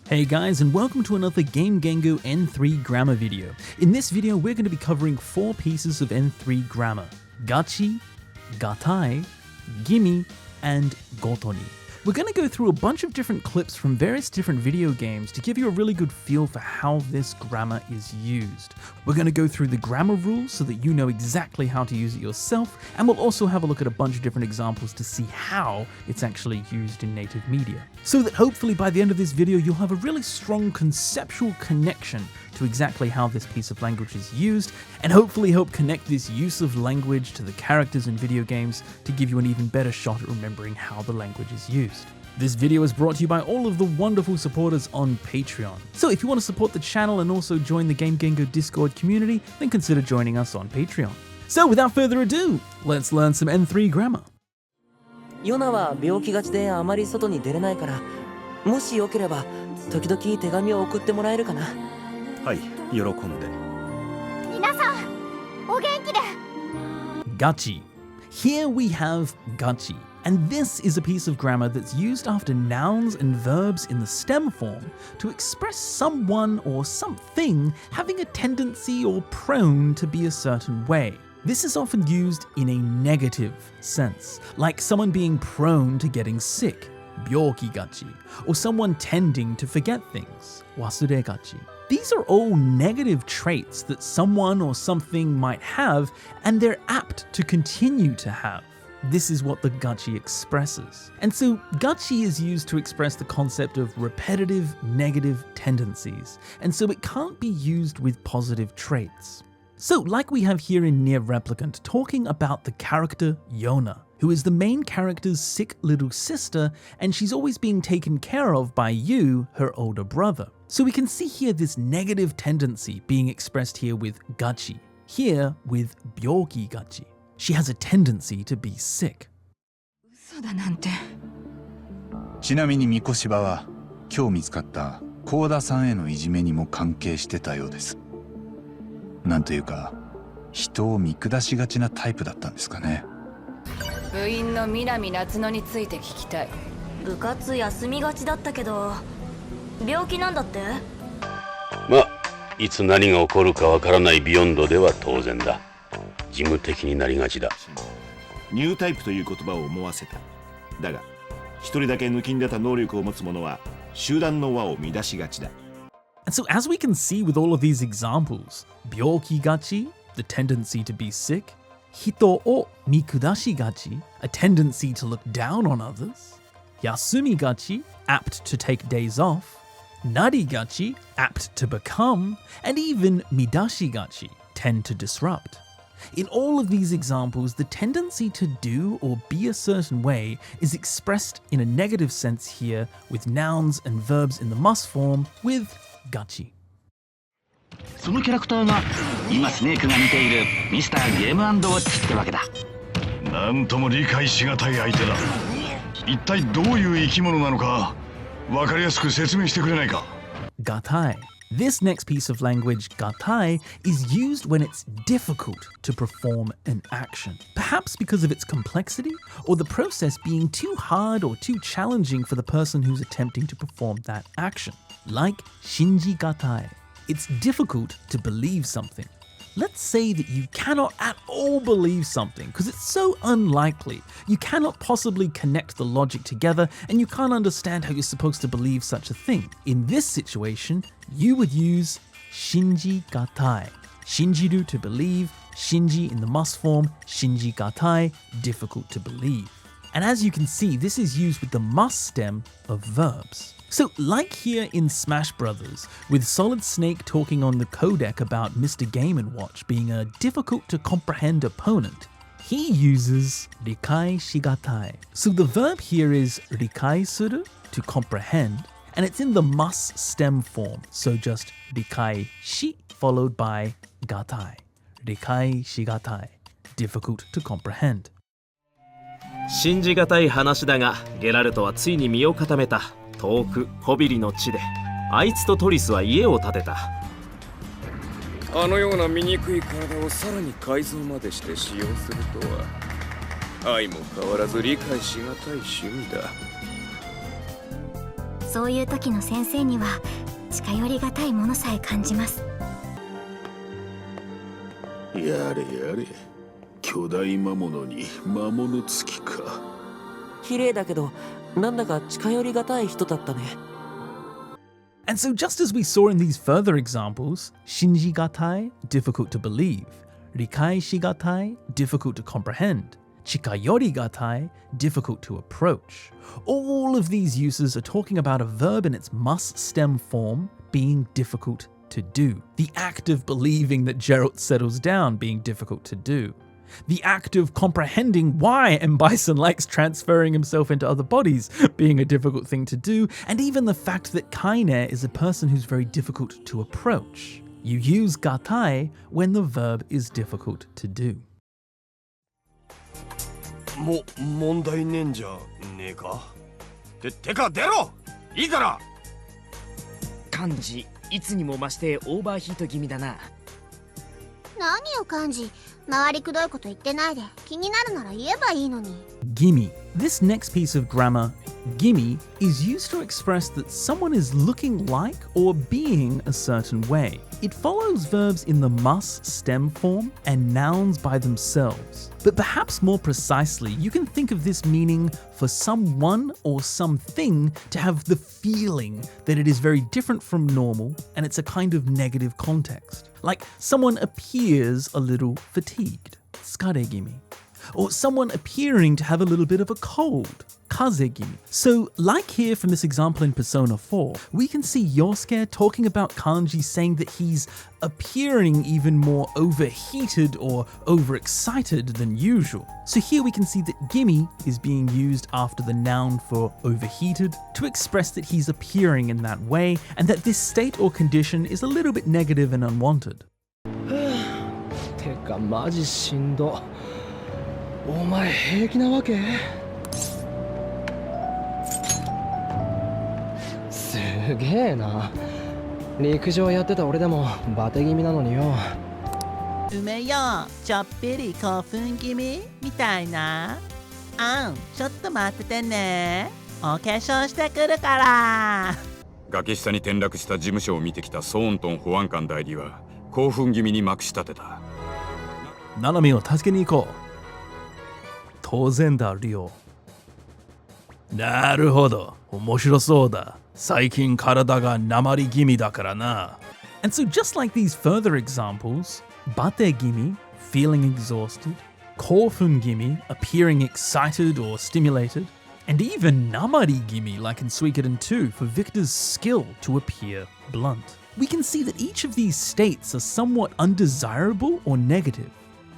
Hey guys, and welcome to another Game Gengo N3 grammar video. In this video, we're going to be covering 4 pieces of N3 grammar: GACHI, GATAI, GIMI, and GOTONI. We're going to go through a bunch of different clips from various different video games to give you a really good feel for how this grammar is used. We're going to go through the grammar rules so that you know exactly how to use it yourself, and we'll also have a look at a bunch of different examples to see how it's actually used in native media. So that hopefully by the end of this video you'll have a really strong conceptual connection to exactly how this piece of language is used, and hopefully help connect this use of language to the characters in video games to give you an even better shot at remembering how the language is used. This video is brought to you by all of the wonderful supporters on Patreon. So if you want to support the channel and also join the Game Gengo Discord community, then consider joining us on Patreon. So without further ado, let's learn some N3 grammar. ヨナは病気がちであまり外に出れないから、もしよければ時々手紙を送ってもらえるかな。はい、喜んで。皆さん、お元気で。GACHI. Here we have GACHI, and this is a piece of grammar that's used after nouns and verbs in the stem form to express someone or something having a tendency or prone to be a certain way. This is often used in a negative sense, like someone being prone to getting sick, 病気がち, or someone tending to forget things, 忘れがち. These are all negative traits that someone or something might have, and they're apt to continue to have. This is what the GACHI expresses. And so GACHI is used to express the concept of repetitive negative tendencies, and so it can't be used with positive traits. So like we have here in Nier Replicant, talking about the character Yona, who is the main character's sick little sister, and she's always being taken care of by Yu, her older brother. So we can see here this negative tendency being expressed here with GACHI, here with 病気がち. She has a tendency to be sick. 嘘だなんて。ちなみに三越柴は今日見つかった幸田さんへのいじめにも関係してたようです。なんというか、人を見下しがちなタイプだったんですかね。部員の南夏乃について聞きたい。部活休みがちだったけど、病気なんだって？まあ、いつ何が起こるかわからないビヨンドでは当然だ。事務的になりがちだ。ニュータイプという言葉を思わせた。だが、一人だけ抜きんでた能力を持つ者は集団の輪を乱しがちだ。And so as we can see with all of these examples, 病気がち, the tendency to be sick, 人を見下しがち, a tendency to look down on others, 休みがち, apt to take days off, なりがち, apt to become, and even 乱しがち, tend to disrupt. In all of these examples, the tendency to do or be a certain way is expressed in a negative sense here with nouns and verbs in the must form with GACHI. そのキャラクターが今スネークが見ているミスターゲーム&ウォッチってわけだ。なんとも理解しがたい相手だ。一体どういう生き物なのか分かりやすく説明してくれないか。GATAI. This next piece of language, GATAI, is used when it's difficult to perform an action. Perhaps because of its complexity, or the process being too hard or too challenging for the person who's attempting to perform that action. Like shinji gatai. It's difficult to believe something. Let's say that you cannot at all believe something because it's so unlikely. You cannot possibly connect the logic together and you can't understand how you're supposed to believe such a thing. In this situation, you would use shinji gatai. Shinjiru to believe, shinji in the must form, shinji gatai, difficult to believe. And as you can see, this is used with the must stem of verbs. So like here in Smash Brothers, with Solid Snake talking on the codec about Mr. Game & Watch being a difficult to comprehend opponent, he uses rikai shigatai. So the verb here is rikai suru, to comprehend, and it's in the must stem form, so just rikai shi followed by gatai. Rikai shigatai, difficult to comprehend. 信じがたい話だが、ゲラルトはついに身を固めた。遠くコビリの地であいつとトリスは家を建てた。あのような醜い体をさらに改造までして使用するとは相も変わらず理解しがたい趣味だ。そういう時の先生には近寄りがたいものさえ感じます。やれやれ、巨大魔物に魔物付きか。綺麗だけどなんだか近寄りがたい人だったね。And so just as we saw in these further examples, shinji gatai, difficult to believe, rikai shigatai, difficult to comprehend, chikayori gatai, difficult to approach. All of these uses are talking about a verb in its must stem form being difficult to do. The act of believing that Geralt settles down being difficult to do. The act of comprehending why M. Bison likes transferring himself into other bodies being a difficult thing to do, and even the fact that Kaine is a person who's very difficult to approach. You use gatai when the verb is difficult to do. 問題ねえんじゃねえか。てか出ろ。いいから。漢字いつにも増してオーバーヒート気味だな。何よ漢字、回りくどいこと言ってないで、気になるなら言えばいいのに。GIMI. This next piece of grammar, GIMI, is used to express that someone is looking like or being a certain way. It follows verbs in the must stem form and nouns by themselves. But perhaps more precisely, you can think of this meaning for someone or something to have the feeling that it is very different from normal and it's a kind of negative context. Like someone appears a little fatigued, tsukaregimi. Or someone appearing to have a little bit of a cold, kazegimi. So like here from this example in Persona 4, we can see Yosuke talking about kanji saying that he's appearing even more overheated or overexcited than usual. So here we can see that gimi is being used after the noun for overheated to express that he's appearing in that way and that this state or condition is a little bit negative and unwanted. てかマジしんど。お前平気なわけ？すげえな。陸上やってた俺でもバテ気味なのによ。梅よ、ちょっぴり興奮気味みたいな。ちょっと待っててね。お化粧してくるから。崖下に転落した事務所を見てきたソーントン保安官代理は興奮気味にまくし立てた。ナナミを助けに行こう。当然だ、リオ。なるほど、面白そうだ。最近体が鉛気味だからな。And so just like these further examples, bate gimi, feeling exhausted, kofun gimi, appearing excited or stimulated, and even namari gimi like in Suikoden 2 for Victor's skill to appear blunt. We can see that each of these states are somewhat undesirable or negative.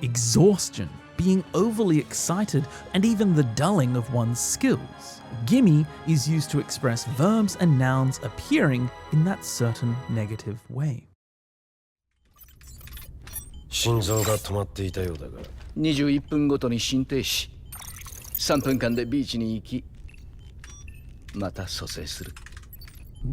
Exhaustion, being overly excited, and even the dulling of one's skills. Gimi is used to express verbs and nouns appearing in that certain negative way. 心臓が止まっていたようだが。21分ごとに心停止。3分間でビーチに行き、また蘇生する。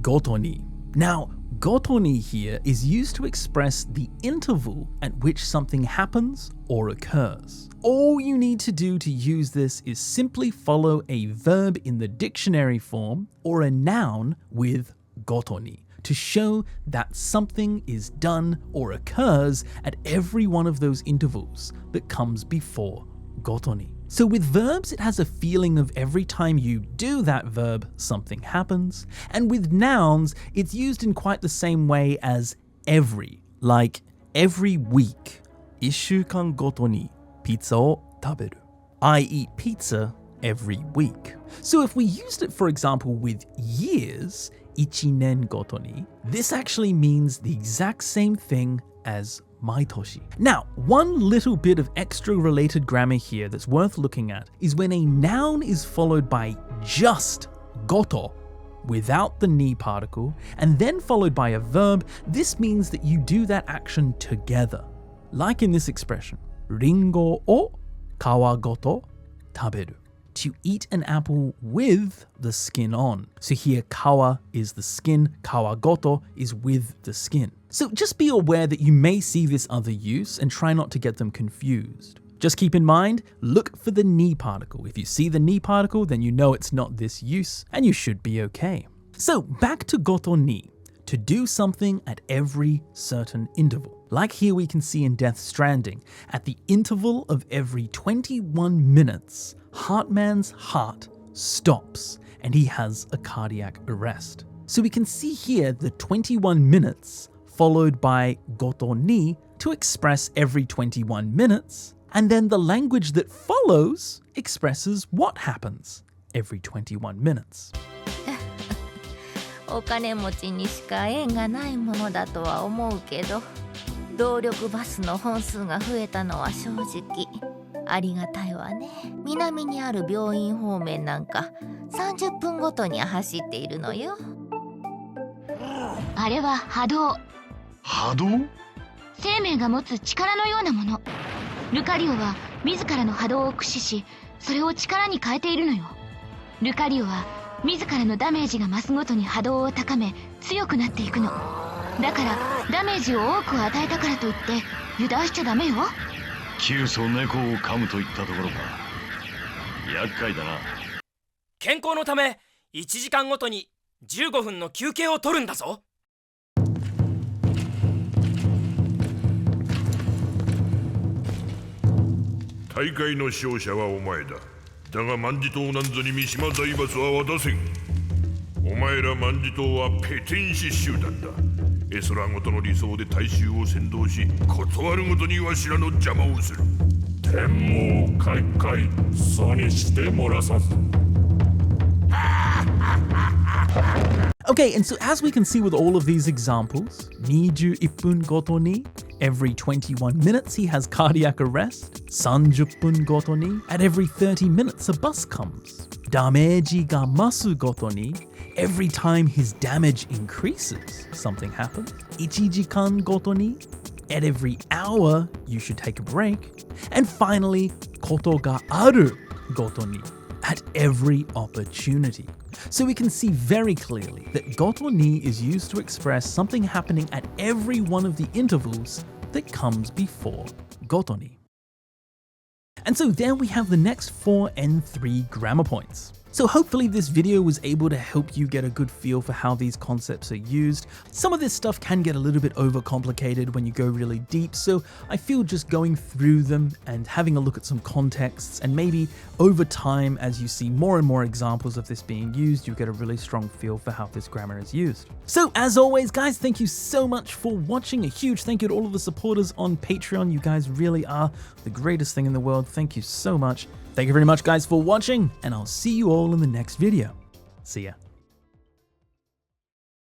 GOTONI. Now, GOTONI here is used to express the interval at which something happens or occurs. All you need to do to use this is simply follow a verb in the dictionary form or a noun with GOTONI to show that something is done or occurs at every one of those intervals that comes before GOTONI. So with verbs, it has a feeling of every time you do that verb, something happens. And with nouns, it's used in quite the same way as every, like every week. 1週間ごとにピザを食べる. I eat pizza every week. So if we used it, for example, with years, 1年ごとに, this actually means the exact same thing as maitoshi. Now, one little bit of extra related grammar here that's worth looking at is when a noun is followed by just goto without the ni particle and then followed by a verb. This means that you do that action together. Like in this expression, ringo o kawa goto taberu. To eat an apple with the skin on. So here kawa is the skin, kawagoto is with the skin. So just be aware that you may see this other use and try not to get them confused. Just keep in mind, look for the ni particle. If you see the ni particle, then you know it's not this use and you should be okay. So back to GOTONI, to do something at every certain interval. Like here we can see in Death Stranding, at the interval of every 21 minutes, Heartman's heart stops and he has a cardiac arrest. So we can see here the 21 minutes followed by GOTONI to express every 21 minutes, and then the language that follows expresses what happens every 21 minutes. お金持ちにしか縁がないものだとは思うけど、動力バスの本数が増えたのは正直ありがたいわね。南にある病院方面なんか30分ごとに走っているのよ。あれは波動。波動？生命が持つ力のようなもの。ルカリオは自らの波動を駆使し、それを力に変えているのよ。ルカリオは自らのダメージが増すごとに波動を高め強くなっていくの。だからダメージを多く与えたからといって油断しちゃダメよ。窮鼠猫を噛むといったところか。厄介だな。健康のため1時間ごとに15分の休憩を取るんだぞ。大会の勝者はお前だ。だが万事島なんぞに三島財閥は渡せん。お前ら万事島はペテン師集団だ。絵空ごとの理想で大衆を先導し、断るごとにわしらの邪魔をする。天網開会、そうにしてもらさず。Okay, and so as we can see with all of these examples, 21分ごとに every 21 minutes he has cardiac arrest, 30分ごとに at every 30 minutes a bus comes, ダメージが増すごとに every time his damage increases, something happens, 1時間ごとに at every hour you should take a break, and finally ことがあるごとに at every opportunity. So we can see very clearly that GOTONI is used to express something happening at every one of the intervals that comes before GOTONI. And so there we have the next 4 and 3 grammar points. So hopefully this video was able to help you get a good feel for how these concepts are used. Some of this stuff can get a little bit overcomplicated when you go really deep, so I feel just going through them and having a look at some contexts, and maybe over time as you see more and more examples of this being used, you get a really strong feel for how this grammar is used. So as always guys, thank you so much for watching. A huge thank you to all of the supporters on Patreon. You guys really are the greatest thing in the world. Thank you so much. Thank you very much guys for watching, and I'll see you all in the next video. See ya.